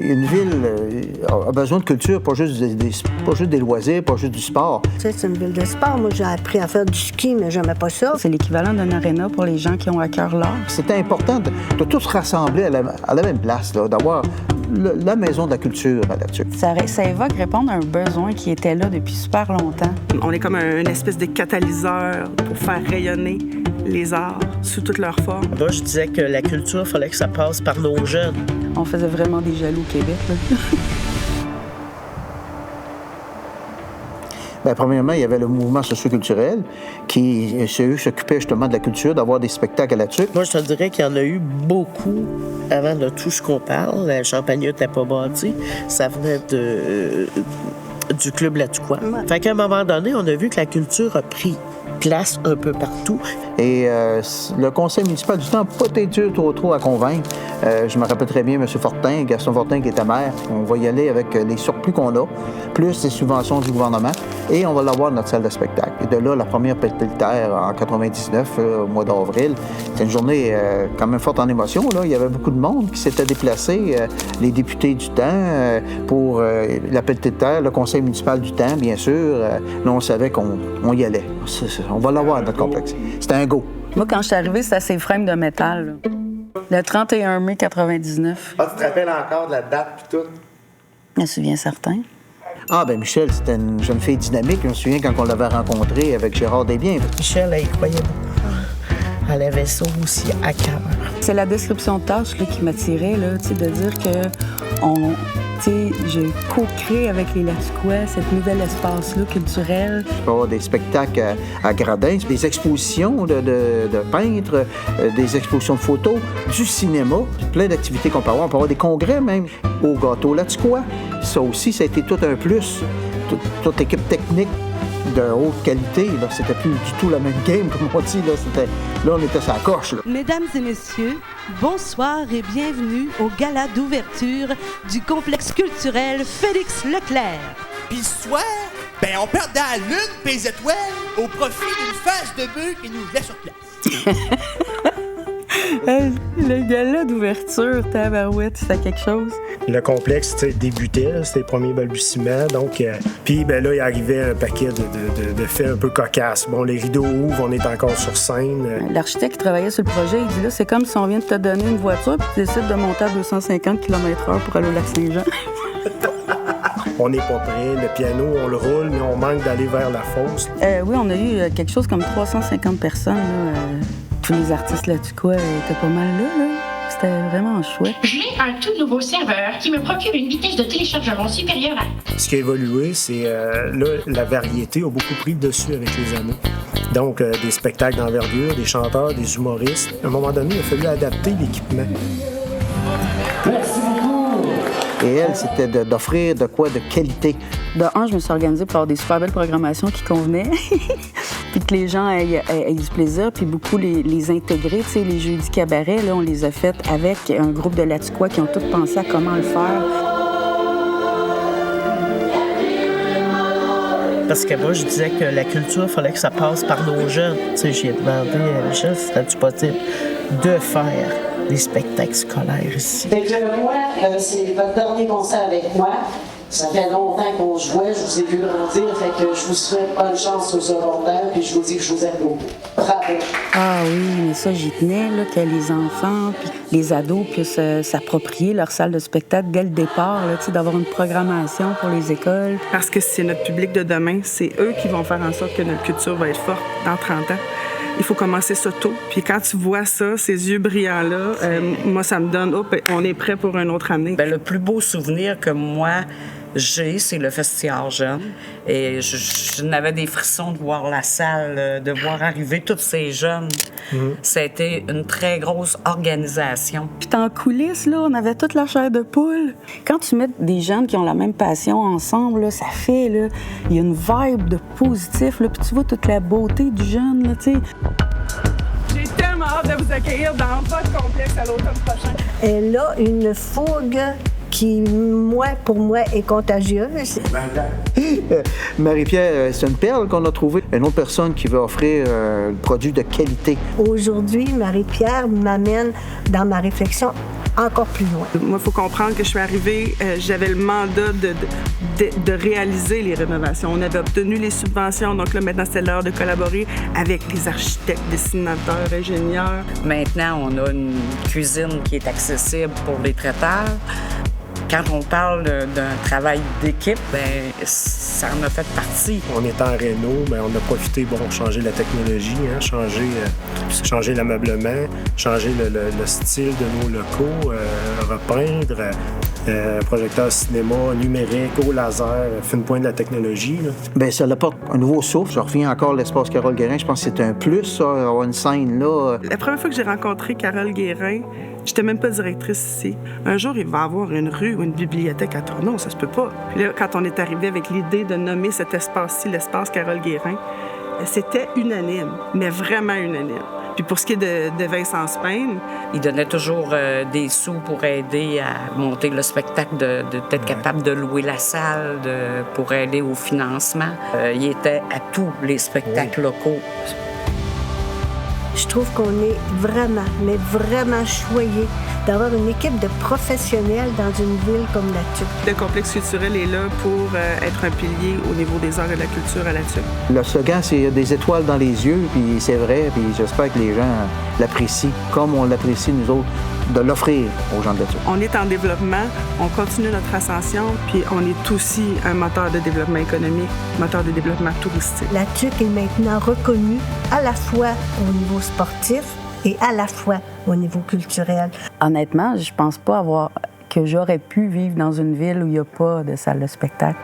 Une ville a besoin de culture, pas juste des loisirs, pas juste du sport. C'est une ville de sport. Moi, j'ai appris à faire du ski, mais j'aimais pas ça. C'est l'équivalent d'un aréna pour les gens qui ont à cœur l'art. C'était important de tous se rassembler à la même place, là, d'avoir la maison de la culture là-dessus. Ça évoque répondre à un besoin qui était là depuis super longtemps. On est comme une espèce de catalyseur pour faire rayonner les arts sous toutes leurs formes. Moi, je disais que la culture, il fallait que ça passe par nos jeunes. On faisait vraiment des jaloux au Québec, là. Bien, premièrement, il y avait le mouvement socioculturel qui s'occupait justement de la culture, d'avoir des spectacles là-dessus. Moi, je te dirais qu'il y en a eu beaucoup avant de tout ce qu'on parle. La Champagne n'était pas bâtie. Ça venait du Club Latuquois. Fait qu'à un moment donné, on a vu que la culture a pris place un peu partout. Et le conseil municipal du temps n'a pas été dur trop à convaincre. Je me rappelle très bien M. Fortin, Gaston Fortin qui était maire. On va y aller avec les surplus qu'on a, plus les subventions du gouvernement, et on va l'avoir dans notre salle de spectacle. Et de là, la première pelletère en 99, au mois d'avril, c'était une journée quand même forte en émotion. Là. Il y avait beaucoup de monde qui s'était déplacé, les députés du temps, pour la pelletère, le conseil municipal du temps, bien sûr. Là, on savait qu'on y allait. On va l'avoir, notre complexe. C'était un go. Moi, quand je suis arrivée, c'était ces frames de métal, là. Le 31 mai 99. Ah, tu te rappelles encore de la date et tout? Je me souviens certain. Ah, ben Michel, c'était une jeune fille dynamique. Je me souviens quand on l'avait rencontrée avec Gérard Desbiens. Michel, elle y croyait beaucoup. Elle avait ça aussi à cœur. C'est la description de tâche là, qui m'attirait, là, de dire que j'ai co-créé avec les Latuquois cet nouvel espace-là culturel. Il peut y avoir des spectacles à gradins, des expositions de peintres, des expositions de photos, du cinéma, plein d'activités qu'on peut avoir. On peut avoir des congrès même au Gâteau Latuquois. Ça aussi, ça a été tout un plus. Toute l'équipe technique de haute qualité, là, c'était plus du tout la même game, comme on dit. Là, on était sur la coche. Là. Mesdames et messieurs, bonsoir et bienvenue au gala d'ouverture du complexe culturel Félix Leclerc. Puis ce soir, on perdait la lune et les étoiles au profit d'une face de bœuf qui nous laisse sur place. Le gala d'ouverture, tabarouette, c'était quelque chose. Le complexe débutait, là, c'était les premiers balbutiements. Donc, puis là, il arrivait un paquet de faits un peu cocasses. Bon, les rideaux ouvrent, on est encore sur scène. L'architecte qui travaillait sur le projet, il dit là, c'est comme si on vient de te donner une voiture puis tu décides de monter à 250 km/h pour aller au Lac-Saint-Jean. On n'est pas prêt. Le piano, on le roule, mais on manque d'aller vers la fosse. Oui, on a eu quelque chose comme 350 personnes. Là, tous les artistes Latuquois étaient pas mal là. C'était vraiment chouette. J'ai un tout nouveau serveur qui me procure une vitesse de téléchargement supérieure à... Ce qui a évolué, c'est là, la variété a beaucoup pris le dessus avec les années. Donc, des spectacles d'envergure, des chanteurs, des humoristes. À un moment donné, il a fallu adapter l'équipement. Merci beaucoup! Et elle, c'était d'offrir de quoi de qualité. De un, je me suis organisée pour avoir des super belles programmations qui convenaient. Puis que les gens aient du plaisir, puis beaucoup les intégrer. Tu sais, les jeudis cabaret, là, on les a fait avec un groupe de Latuquois qui ont tous pensé à comment le faire. Parce que moi, je disais que la culture, il fallait que ça passe par nos jeunes. Tu sais, j'ai demandé à Michel si c'était possible de faire des spectacles scolaires ici. Fait que moi, c'est votre dernier concert avec moi. Ça fait longtemps qu'on jouait, je vous ai vu grandir, fait que je vous souhaite bonne chance aux secondaires, puis je vous dis que je vous aime beaucoup. Bravo! Ah oui, mais ça, j'y tenais, là, que les enfants puis les ados puissent s'approprier leur salle de spectacle dès le départ, là, d'avoir une programmation pour les écoles. Parce que c'est notre public de demain, c'est eux qui vont faire en sorte que notre culture va être forte dans 30 ans. Il faut commencer ça tôt. Puis quand tu vois ça, ces yeux brillants-là, moi, ça me donne, on est prêt pour une autre année. Le plus beau souvenir que moi, c'est le Festival Jeune. Et je n'avais des frissons de voir la salle, de voir arriver tous ces jeunes. C'était une très grosse organisation. Puis en coulisses, là, on avait toute la chair de poule. Quand tu mets des jeunes qui ont la même passion ensemble, là, ça fait, là, il y a une vibe de positif, là, puis tu vois toute la beauté du jeune, là, tu sais. J'ai tellement hâte de vous accueillir dans votre complexe à l'automne prochain. Elle a une fougue qui, pour moi, est contagieuse. Marie-Pierre, c'est une perle qu'on a trouvée. Une autre personne qui veut offrir un produit de qualité. Aujourd'hui, Marie-Pierre m'amène dans ma réflexion encore plus loin. Moi, il faut comprendre que je suis arrivée, j'avais le mandat de réaliser les rénovations. On avait obtenu les subventions, donc là, maintenant, c'est l'heure de collaborer avec les architectes, dessinateurs, ingénieurs. Maintenant, on a une cuisine qui est accessible pour les traiteurs. Quand on parle d'un travail d'équipe, bien, ça en a fait partie. On est en réno, mais on a profité, changer la technologie, hein, changer l'ameublement, changer le style de nos locaux, repeindre, projecteur cinéma, numérique, au laser, fine pointe de la technologie. Bien, ça apporte un nouveau souffle. Je reviens encore à l'espace Carole Guérin. Je pense que c'est un plus, ça, avoir une scène là. La première fois que j'ai rencontré Carole Guérin, j'étais même pas directrice ici. Un jour, il va y avoir une rue ou une bibliothèque à Tournon, ça se peut pas. Puis là, quand on est arrivé avec l'idée de nommer cet espace-ci l'espace Carole Guérin, c'était unanime, mais vraiment unanime. Puis pour ce qui est de Vincent Spain, il donnait toujours des sous pour aider à monter le spectacle, d'être capable de louer la salle, pour aider au financement. Il était à tous les spectacles locaux. Je trouve qu'on est vraiment, mais vraiment choyé d'avoir une équipe de professionnels dans une ville comme la Tuque. Le complexe culturel est là pour être un pilier au niveau des arts et de la culture à la Tuque. Le slogan, c'est des étoiles dans les yeux, puis c'est vrai, puis j'espère que les gens l'apprécient comme on l'apprécie, nous autres, de l'offrir aux gens de la Tuque. On est en développement, on continue notre ascension, puis on est aussi un moteur de développement économique, moteur de développement touristique. La Tuque est maintenant reconnue à la fois au niveau sportif et à la fois au niveau culturel. Honnêtement, je pense pas que j'aurais pu vivre dans une ville où il n'y a pas de salle de spectacle.